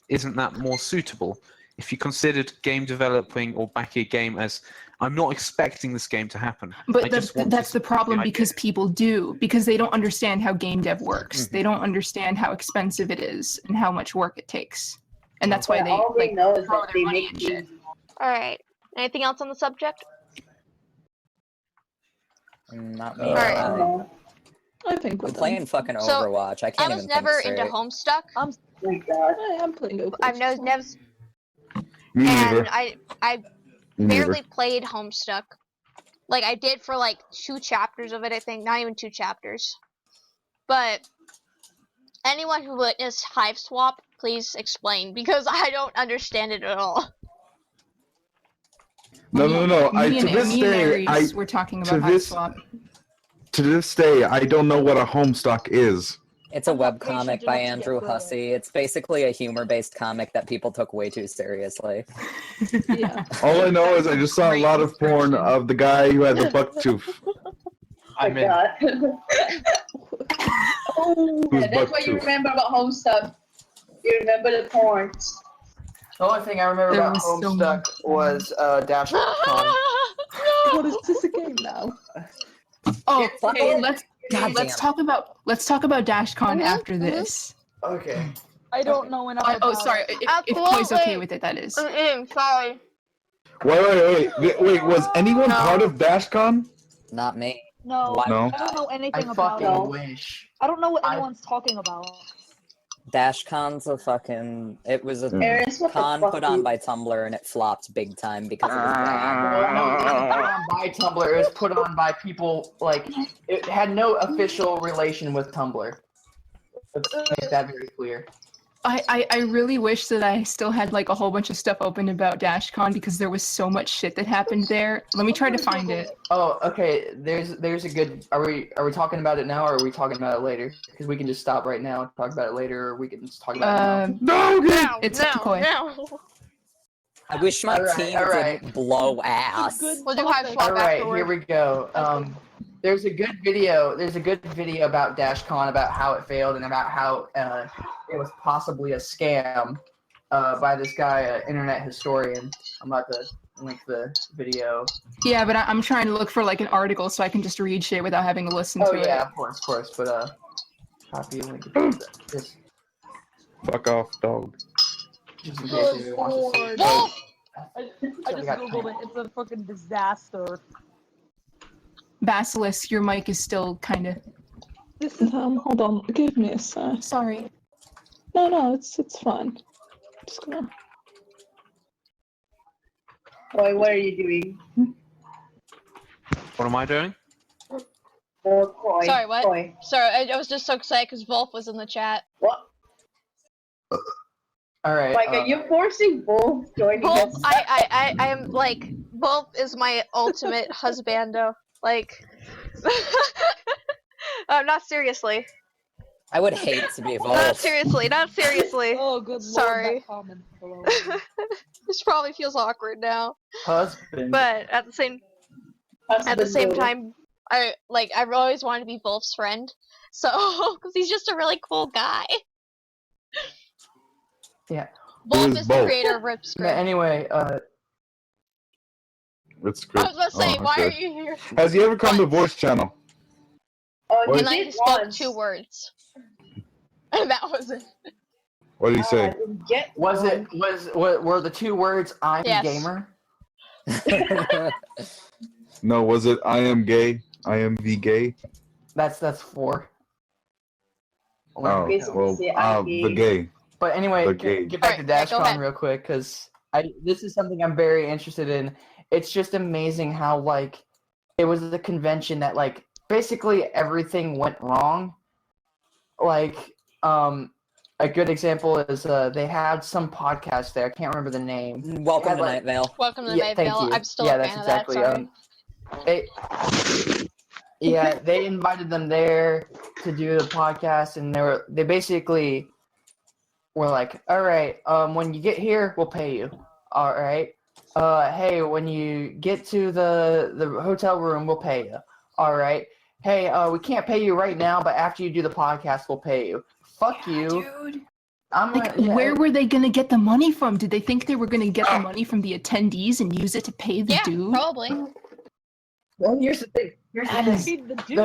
isn't that more suitable? If you considered game developing or backing a game as, I'm not expecting this game to happen. But that's the problem, because people do, because they don't understand how game dev works. They don't understand how expensive it is and how much work it takes. And that's why they know is throw that their they money make and shit. Alright. Anything else on the subject? Not me. Alright. I think I'm playing fucking So, Overwatch. I can't I even was never think into straight. Homestuck. Oh my god. I'm playing Overwatch. I've never, Me neither. and I Me neither. barely played Homestuck. Like, I did for like 2 chapters of it, I think. Not even 2 chapters. But anyone who witnessed Hive Swap, please explain, because I don't understand it at all. No. Me To and this day, Aries were talking to about this- HiveSwap. to this day, I don't know what a Homestuck is. It's a I'm not webcomic patient by enough to get Andrew through it. Hussey. It's basically a humor-based comic that people took way too seriously. Yeah. All I know is I just saw a lot of porn of the guy who had the buck tooth. I'm in. Oh, Who's that's what you buck-tooth? remember about Homestuck. You remember the porns. The only thing I remember There about was so Homestuck was Dashcon. What is this again now? Oh, Fuck hey, it. let's Goddamn. talk about Dashcon after this. Okay. I don't know enough about Oh, sorry. it. If Koi's okay with it, that is. Sorry. Wait, was anyone No. part of Dashcon? Not me. No, Why- No. I don't know I anything about fucking it. wish. I don't know what I- anyone's talking about. Dashcon's a fucking... It was a Eris, what the con fuck, put on dude? by Tumblr, and it flopped big time because it was bad. Well, no, it wasn't put on by Tumblr. It was put on by people, like, it had no official relation with Tumblr. Let's make that very clear. I really wish that I still had like a whole bunch of stuff open about Dashcon, because there was so much shit that happened there. Let me try to find it. Oh, okay. There's a good. Are we talking about it now, or are we talking about it later? Because we can just stop right now and talk about it later, or we can just talk about it now. Uh, No, It's Koi. no. I wish my Alright, team alright. didn't blow ass. We'll do Hive Swap All right, afterward. here we go. There's a good video. There's a good video about Dashcon, about how it failed, and about how it was possibly a scam by this guy, internet historian. I'm about to link the video. Yeah, but I'm trying to look for like an article so I can just read shit without having to listen Oh to yeah, it. of course. But copy and link it. Just Fuck off, dog. in case anyone wants to see. Wolf! I So we just got googled it. It's a fucking disaster. Basilisk, your mic is still kind of... This is hold on, give me a sec. Sorry. No, it's fine. Just gonna. Boy, what are you doing? What am I doing? Oh, Koi. Sorry, what? Koi. Sorry, I was just so excited because Wolf was in the chat. What? All right. Like, are you forcing Wolf joining Wolf, us? I am like, Wolf is my ultimate husbando. Like, not seriously. I would hate to be Not Wolf. seriously, not seriously. Oh, good Sorry. lord, that comment below. This probably feels awkward now, husband? but at the same time, I've always wanted to be Wolf's friend. So, because he's just a really cool guy. Yeah. Wolf Who's is the Wolf? creator of Yeah, writscrib. anyway, It's I good. was gonna say, Oh, why okay. are you here? Has he ever come to Once. voice channel? Oh, What? he And then did he spoke once. 2 words. And that was it. What did he I say? didn't get was one. were the 2 words "I'm Yes. gamer"? No, was it I am gay? I am the gay? That's 4. Oh, Basically well, say I'm the gay. gay. But anyway, The gay. get back to Alright, yeah, go Dashcon ahead. real quick, because this is something I'm very interested in. It's just amazing how, like, it was the convention that, like, basically everything went wrong. Like, a good example is they had some podcast there. I can't remember the name. Welcome Had, to like- Night Vale. Welcome to the Yeah, Night thank Vale. you. I'm still Yeah, a that's fan exactly, of that. Sorry. They invited them there to do the podcast, and they basically were like, all right, when you get here, we'll pay you. All right. Hey, when you get to the hotel room, we'll pay you. All right. Hey, we can't pay you right now, but after you do the podcast, we'll pay you. Fuck you. Dude. I'm Like, where were they gonna get the money from? Did they think they were gonna get the money from the attendees and use it to pay the Yeah, dude? probably. Well, here's the thing. That is- Feed the dude.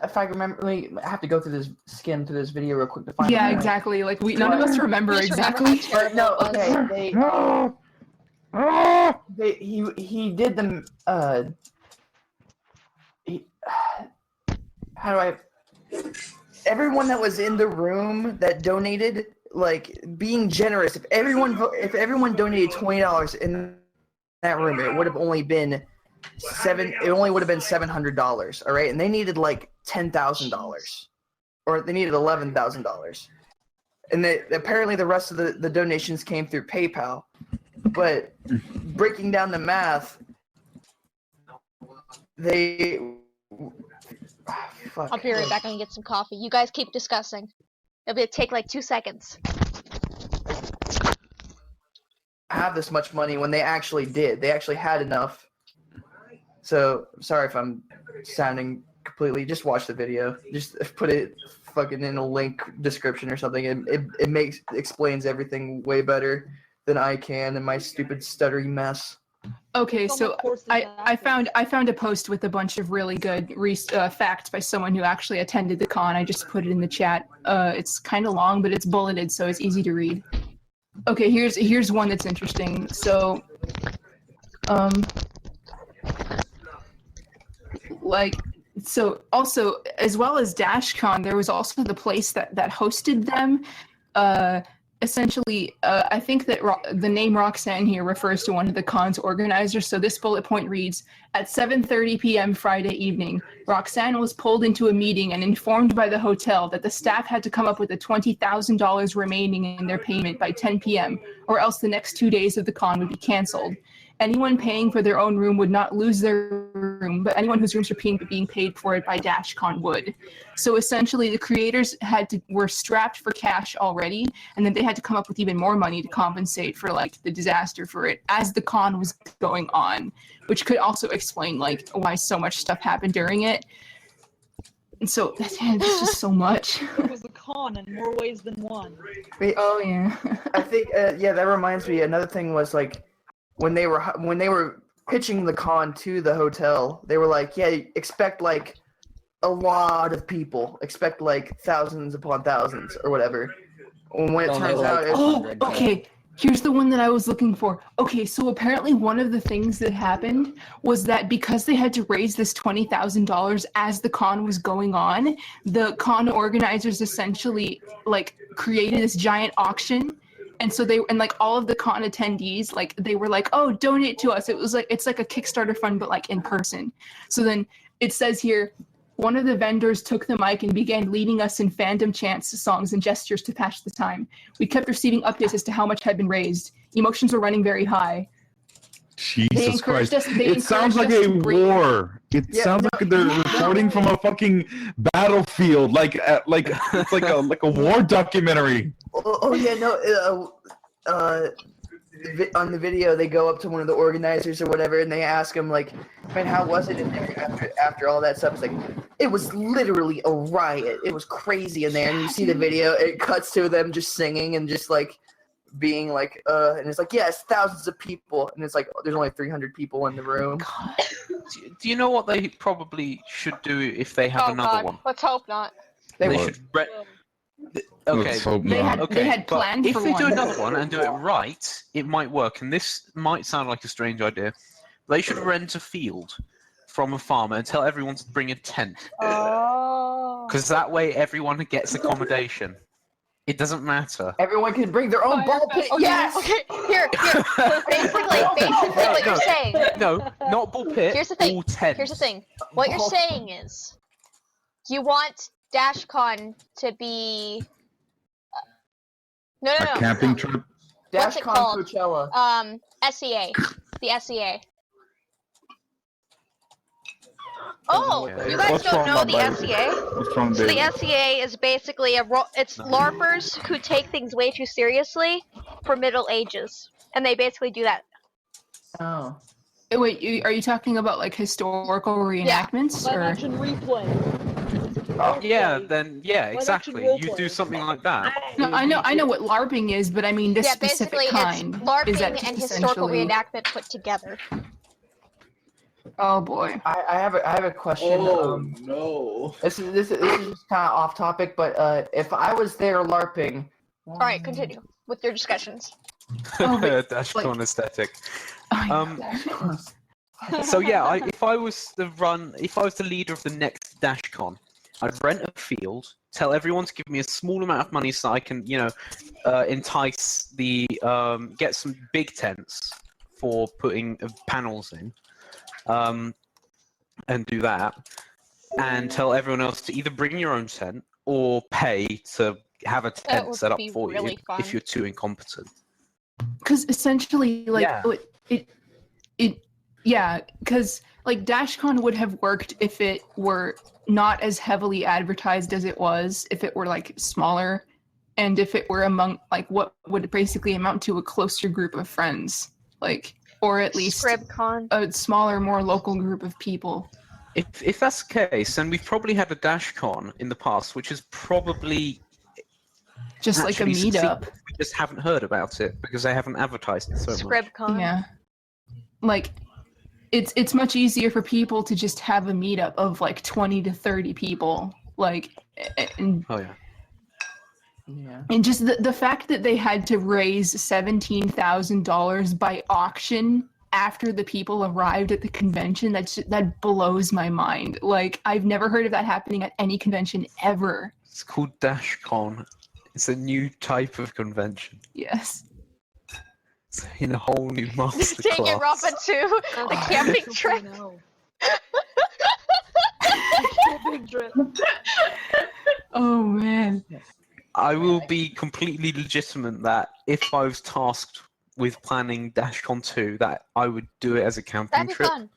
If I remember, I have to go through this, skim through this video real quick to find. Yeah, out. exactly. Like none of us remember Just remember exactly. how But no, terrible it was. okay. He did them. How do I? Everyone that was in the room that donated, like being generous. If everyone donated $20 in that room, it would have only been It only would have been $700. All right, and they needed like $10,000, or they needed $11,000, and apparently the rest of the donations came through PayPal. But breaking down the math, I'll be right back and get some coffee. You guys keep discussing. It'll take like 2 seconds. have this much money when they actually did. They actually had enough. So sorry if I'm sounding completely. Just watch the video. Just put it fucking in a link description or something. It explains everything way better than I can in my stupid stuttery mess. Okay, so I found a post with a bunch of really good facts by someone who actually attended the con. I just put it in the chat. It's kind of long, but it's bulleted, so it's easy to read. Okay, here's one that's interesting. So, also as well as Dashcon, there was also the place that hosted them. Essentially, I think that the name Roxanne here refers to one of the con's organizers. So this bullet point reads, at 7:30 p.m. Friday evening, Roxanne was pulled into a meeting and informed by the hotel that the staff had to come up with the $20,000 remaining in their payment by 10 p.m., or else the next 2 days of the con would be canceled. Anyone paying for their own room would not lose their room, but anyone whose rooms were being paid for it by Dashcon would. So essentially, the creators were strapped for cash already, and then they had to come up with even more money to compensate for like the disaster for it as the con was going on, which could also explain like why so much stuff happened during it. And so that's just so much. It was a con in more ways than one. Oh yeah. I think yeah, that reminds me. Another thing was like when they were pitching the con to the hotel, they were like, yeah, expect like a lot of people, expect like thousands upon thousands or whatever. When it turns out, okay. Here's the one that I was looking for. Okay, so apparently one of the things that happened was that because they had to raise this $20,000 as the con was going on, the con organizers essentially like created this giant auction. And so like all of the con attendees, like they were like, oh, donate to us. It's like a Kickstarter fund, but like in person. So then it says here, one of the vendors took the mic and began leading us in fandom chants, songs, and gestures to pass the time. We kept receiving updates as to how much had been raised. Emotions were running very high. Jesus Christ. It sounds like a war. It sounds like they're reporting from a fucking battlefield, like it's like a war documentary. Oh yeah, no. On the video, they go up to one of the organizers or whatever, and they ask him like, "Man, how was it in there after all that stuff?" It's like, it was literally a riot. It was crazy in there, and you see the video. It cuts to them just singing and just like being like, and it's like, yes, thousands of people, and it's like, there's only 300 people in the room. Do you know what they probably should do if they have another one? Let's hope not. They should. Okay. They had planned if for they one. do another one and do it right, it might work. And this might sound like a strange idea. They should rent a field from a farmer and tell everyone to bring a tent. Oh. Because that way everyone gets accommodation. It doesn't matter. Everyone can bring their own ball pit. Okay, Yes. Okay. Here. Basically, what you're saying. No, not ball pit. Here's the thing. All tent. Here's the thing. What you're saying is, you want Dashcon to be no. A camping trip. What's it Dashcon called? Coachella. SEA. The SEA. Oh, Okay. you guys What's don't wrong, know my the buddy? SEA? What's wrong, So baby? the SEA is basically it's LARPers who take things way too seriously for Middle Ages, and they basically do that. Oh. Wait, are you talking about like historical reenactments Live or? action replay. Yeah, then yeah, Live action exactly. You do roleplay. something like that. No, I know what LARPing is, but I mean this Yeah, specific basically kind. it's LARPing Is that and just historical essentially? reenactment put together. Oh boy. I have a question. No. This is just kind of off topic, but if I was there LARPing. All right, continue with your discussions. Oh, but, Dashcon aesthetic. Oh, So yeah, if I was the leader of the next Dashcon, I'd rent a field, tell everyone to give me a small amount of money so I can, entice get some big tents for putting panels in, and do that, and tell everyone else to either bring your own tent or pay to have a tent would set up be for really you fun. if you're too incompetent. because essentially, like Yeah. yeah, because like Dashcon would have worked if it were not as heavily advertised as it was, if it were like smaller, and if it were among like what would basically amount to a closer group of friends, like, or at least ScribCon. a smaller, more local group of people. If that's the case, then we've probably had a Dashcon in the past, which is probably Just like a actually meetup. succeeded. We just haven't heard about it because they haven't advertised it so much. ScribCon. Yeah. Like it's much easier for people to just have a meetup of like 20 to 30 people. Like and Oh yeah. Yeah. And just the fact that they had to raise $17,000 by auction after the people arrived at the convention, that blows my mind. Like, I've never heard of that happening at any convention ever. It's called Dashcon. It's a new type of convention. Yes. It's in a whole new master Take it, class. Rafa, to the camping trip. Camping trip. Oh, man. I will be completely legitimate that if I was tasked with planning Dashcon 2, that I would do it as a camping That'd be trip. fun.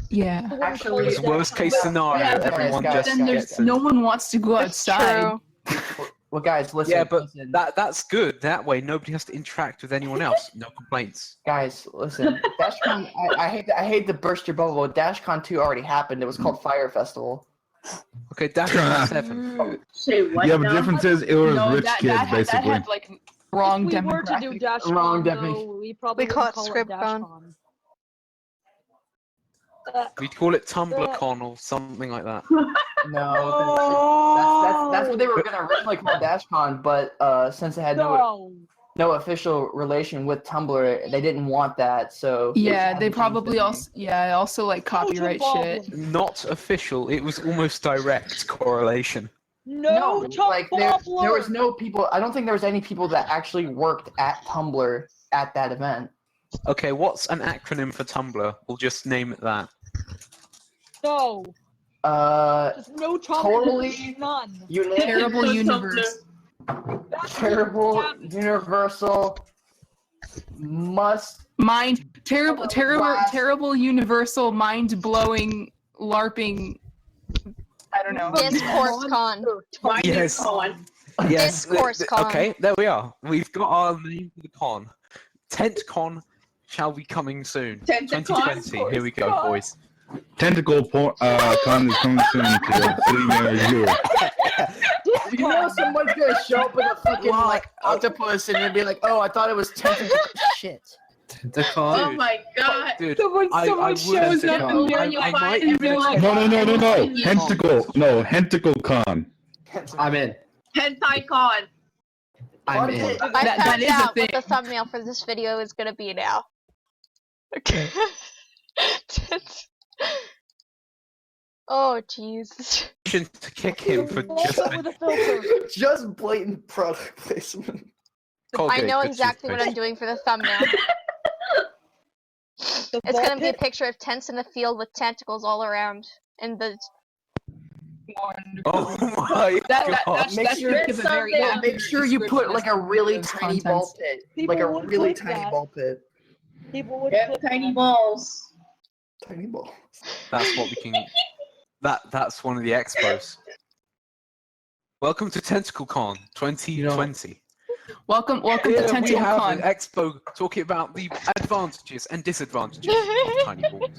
Yeah. Actually, Because worst case scenario, Yeah, everyone guys, just Then gets there's no one wants to go That's outside. true. Well, guys, listen. Yeah, but listen. that's good. That way, nobody has to interact with anyone else. No complaints. Guys, listen. Dashcon, I hate to burst your bubble. Dashcon 2 already happened. It was called Fire Festival. Okay, Dashcon 7. Say what Yeah, but now? the difference is it was No, rich that kids, had basically. like wrong If we were to do demographic. Wrong Dashcon, definition. though, we probably We call wouldn't it call it ScribCon. Dashcon. We'd call it TumblrCon or something like that. No, that's what they were gonna originally call Dashcon, but since it had no official relation with Tumblr, they didn't want that. So Yeah, they changed probably the name. also like copyright shit. Not official. It was almost direct correlation. No, like there was no people. I don't think there was any people that actually worked at Tumblr at that event. Okay, what's an acronym for Tumblr? We'll just name it that. No. Just no Tumblr. Totally None. Terrible universe. Terrible universal Terrible universal mind blowing LARPing. I don't know. Discourse con. Yes. Yes. Discourse con. Okay, there we are. We've got our name for the con. Tentacon shall be coming soon. Tentacon, 2020. Here we go, boys. Tentacle con is coming soon to city near you. You know someone's gonna show up with a fucking like octopus and then be like, "Oh, I thought it was tentacle." Shit. Tentacon. Oh my god. Dude, Someone would shows up and I you might find even they're like, No. Tentacle con. I'm in. Hentai-con. I'm in. I That found is a out thing. what the thumbnail for this video is gonna be now. Okay. Oh jeez. to kick him for Also with a filter. Just blatant product placement. I know good exactly what I'm toothpaste. doing for the thumbnail. It's gonna be a picture of tents in the field with tentacles all around, and the Oh my god! Make sure you put like a really tiny ball pit, like a really tiny ball pit. People would Yep, click tiny that. balls. Tiny balls. That's what we can. That's one of the expos. Welcome to TentacleCon 2020. Welcome to Here we have TentacleCon. an expo talking about the advantages and disadvantages of tiny balls.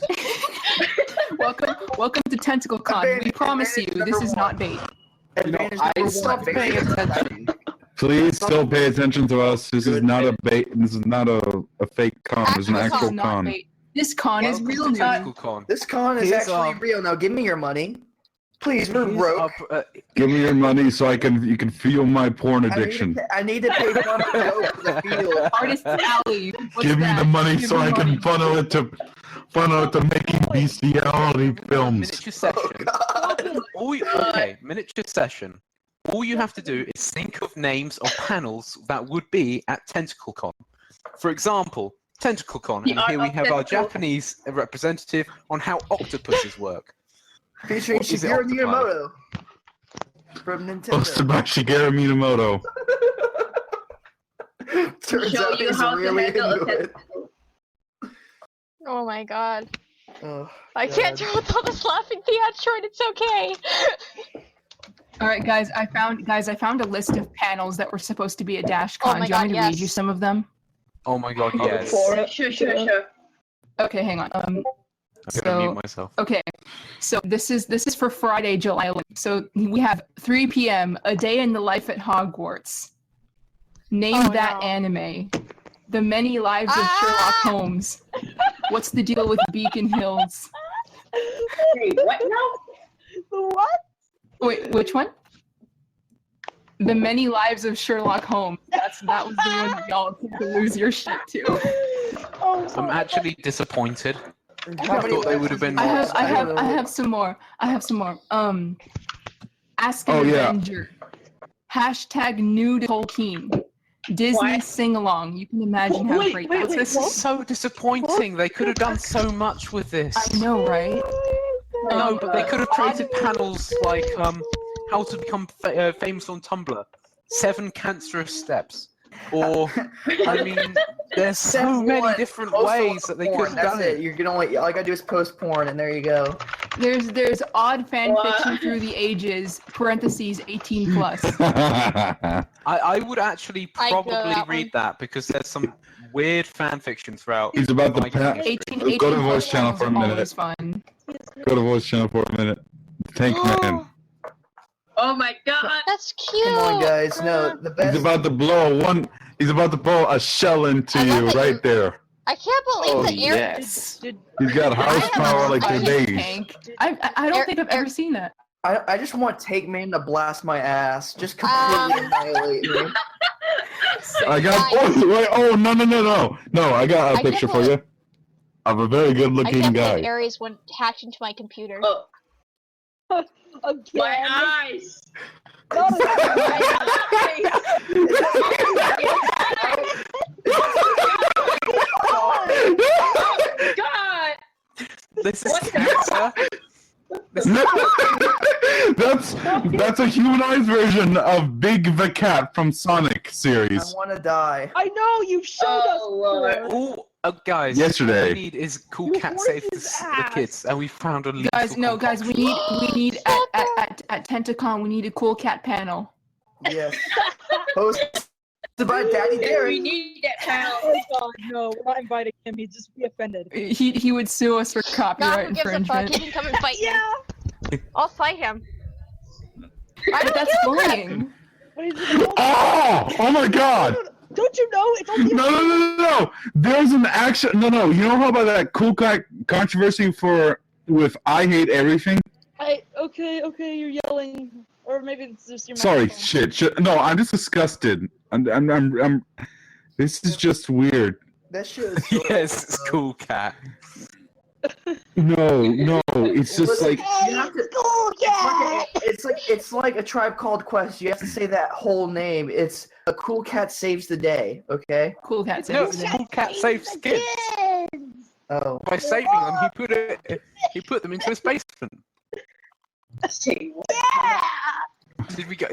Welcome to TentacleCon. We promise you, this is not bait. Stop paying attention. Please still pay attention to us. This is not a bait. This is not a fake con. This is an This actual is not con. bait. This con is real. TentacleCon. This con is Here's actually real. Now give me your money. Please, we're broke. Give me your money so you can feel my porn addiction. I need to pay fun to go for the field. Artist Alley. Give me the money so I can funnel it to making bestiality films. Miniature session. Miniature session. All you have to do is think of names of panels that would be at TentacleCon. For example, TentacleCon, and here we have our Japanese representative on how octopuses work. Featuring Shigeru Miyamoto from Nintendo. Hosted by Shigeru Miyamoto. Turns Show out you he's how to really handle into a it. Oh my god. Oh, I can't deal with all this laughing theater, it's okay. All right, guys. I found a list of panels that were supposed to be at Dashcon. Oh Do my you want me God, to read yes. you some of them? Oh my god, yes. Sure. Okay, hang on. I'm gonna mute myself. Okay, so this is for Friday, July 11th. So we have 3 p.m. A Day in the Life at Hogwarts. Name that anime. The Many Lives of Sherlock Holmes. What's the deal with Beacon Hills? Wait, what now? What? Wait, which one? The Many Lives of Sherlock Holmes. That was the one that y'all could lose your shit to. I'm actually disappointed. I thought they would have been more. I have some more. Ask an Avenger. Hashtag new to Tolkien. Disney sing along. You can imagine how great that is. This is so disappointing. They could have done so much with this. I know, right? No, but they could have created panels like how to become famous on Tumblr, 7 cancerous steps, or I mean, there's so many different ways that they could have done it. You can only all I gotta do is post porn, and there you go. There's odd fan fiction through the ages (parentheses 18 plus). I would actually probably read that because there's some weird fan fiction throughout. He's about to go to voice channel for a minute. Always fun. Go to voice channel for a minute. Tank man. Oh my god. That's cute. Come on, guys. No, the best. He's about to blow a shell into you right there. I can't believe that Aaron. Yes. He's got house power like today's. I don't think I've ever seen that. I just want Take Man to blast my ass. Just completely annihilate me. I got. Oh no! No, I got a picture for you. Of a very good-looking I can't guy. believe Aries went hacked into my computer. Again. My eyes. Not Oh god. This is cancer. That's a humanized version of Big the Cat from Sonic series. I want to die. I know you showed us. Lord. Guys, yesterday. All we need is Cool Cat Save the Kids, and we found a lethal Guys, we need at Tentacon, we need a Cool Cat panel. Yes. Hosted by Daddy Derek. We need that panel. Oh god, no, we're not inviting him. He'd just be offended. He would sue us for Not copyright who gives a fuck. infringement. He can come and fight me. I'll fight him. But that's bullying. Oh my God! Don't you know? It's only No. There's an action. No. You know how about that Cool Cat controversy with I Hate Everything? Okay, you're yelling, or maybe it's just your. Sorry, microphone. shit. No, I'm just disgusted. I'm. This is just weird. That shit is so Yes, it's Cool Cat. No. It's just like. You have to, it's like a Tribe Called Quest. You have to say that whole name. It's a Cool Cat Saves the Day. Okay. Cool Cat No, saves the day. Cool Cat saves kids. Oh. By saving them, he put them into his basement.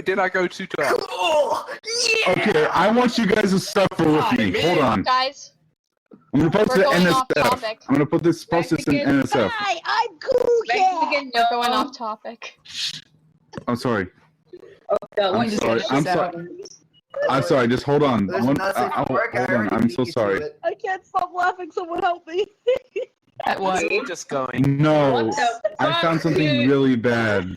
Did I go too dark? Okay, I want you guys to suffer with me. Hold on. Guys, I'm gonna post we're the going off NSF. topic. I'm gonna post this in NSF. I'm cool. We're going off topic. I'm sorry. No, I'm sorry. I'm sorry. Just hold on. Hold on. I'm so sorry. I can't stop laughing. Someone help me. At what? Is it just going? No, I found something really bad.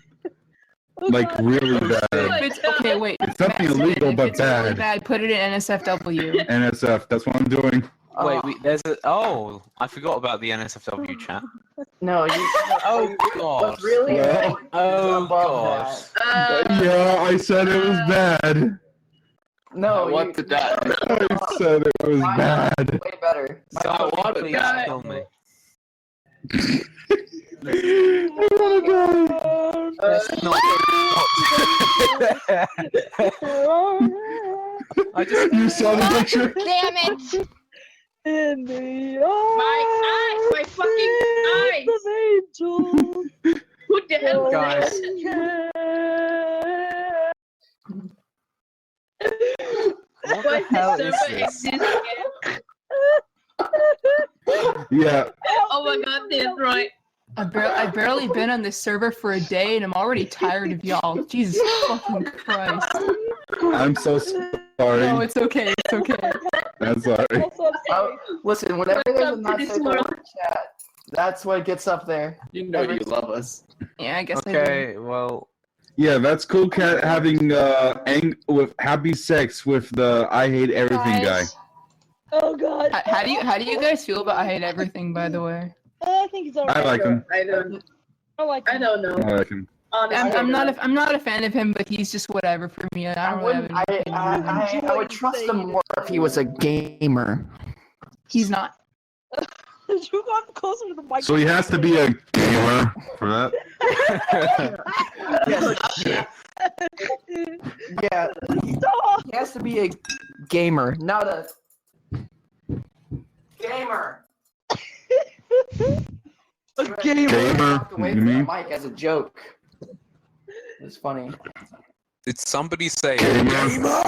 Like really bad. Okay, wait. It's nothing Matt, illegal, if but it's really bad. bad, put it in NSFW. NSF. That's what I'm doing. There's a. Oh, I forgot about the NSFW chat. No, you. Oh god. What's really? Well, Oh above god. Yeah, I said it was bad. No, What did that? I said it was bad. Way better. So what? Please kill me. I wanna die. That's not. I just. You saw the picture? Damn it! In the My fucking eyes! of angels. Who the hell? Guys. What the hell is this? Yeah. Oh my god, that's right. I've barely been on this server for a day and I'm already tired of y'all. Jesus fucking Christ. I'm so sorry. No, it's okay. It's okay. I'm sorry. Also, I'm sorry. Listen, whenever there's a Welcome to not this safe world. word chat, that's what gets up there. You know you love us. Yeah, I guess I do. Okay, well. Yeah, that's cool. Cat having with happy sex with the I hate everything guy. Guys, Oh god. How do you guys feel about I Hate Everything, by the way? I think he's alright. I like him. I don't. I like I him. don't know. I like him. Honestly, I'm not a fan of him, but he's just whatever for me. I don't really have any opinion on him. I would trust him more if he was a gamer. He's not. You got closer to the mic. So he has to be a gamer for that. Yeah, he has to be a gamer, not a gamer. A gamer. Gamer. Away You from the mean? mic as a joke. It's funny. Did somebody say Gamer.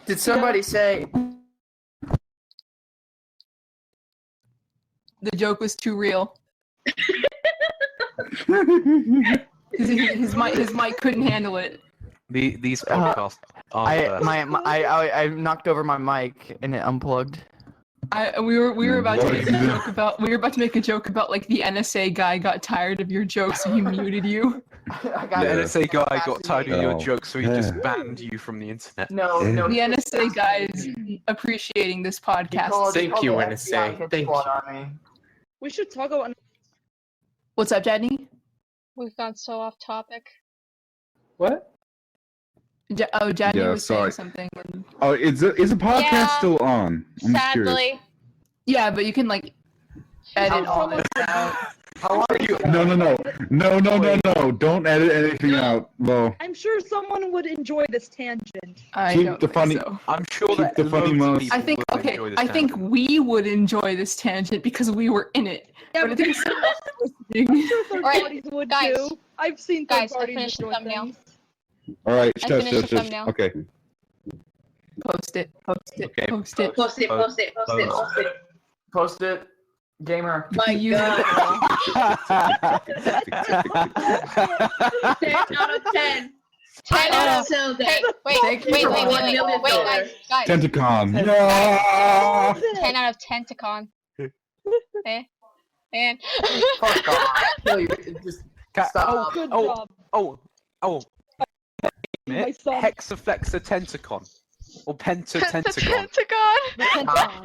Did somebody say? The joke was too real. His mic couldn't handle it. these podcasts are I knocked over my mic and it unplugged. We were about to make a joke about like the NSA guy got tired of your jokes so he muted you. the NSA guy got tired of your Oh. jokes, so he just banned you from the internet. No. The NSA guy is appreciating this podcast. Thank you, NSA. Thank you. We should talk about. What's up, Jadney? we've gone so off topic. What? Jadney Yeah, was sorry. saying something. Oh, is the podcast Yeah. still on? I'm just curious. Sadly, Yeah, but you can like edit all this out. No. Don't edit anything out. Well, I'm sure someone would enjoy this tangent. I Keep don't the think funny- so. I'm sure Keep that the funny loads of most- people I think will okay. enjoy this I think channel. we would enjoy this tangent because we were in it. Yeah, But I think someone else listening. I'm sure third Alright, parties would guys. too. I've seen third Guys, I parties finished the enjoy thumbnail. things. all right. I Shush. finished the thumbnail. Okay. Post it. Okay. Post it, post it, post it, post it. Post it, gamer. My god. 10 out of 10. 10 out of 10. Hey, wait, Thank you wait, for wait, $1 wait, million. guys. Tentacon. Yeah. 10 out of Tentacon. And Fuck off. Kill you. Just stop. Good Oh, job. oh. My son. Hexaflexa Tentacon. Or Pentatentagon. Tentacon.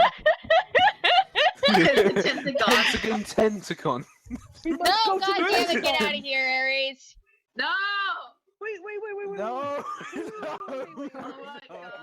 Tentacon. Tentacon. We must No, go to god the damn it, get Tentacon. out of here, Aries. No! Wait. No. Oh my god.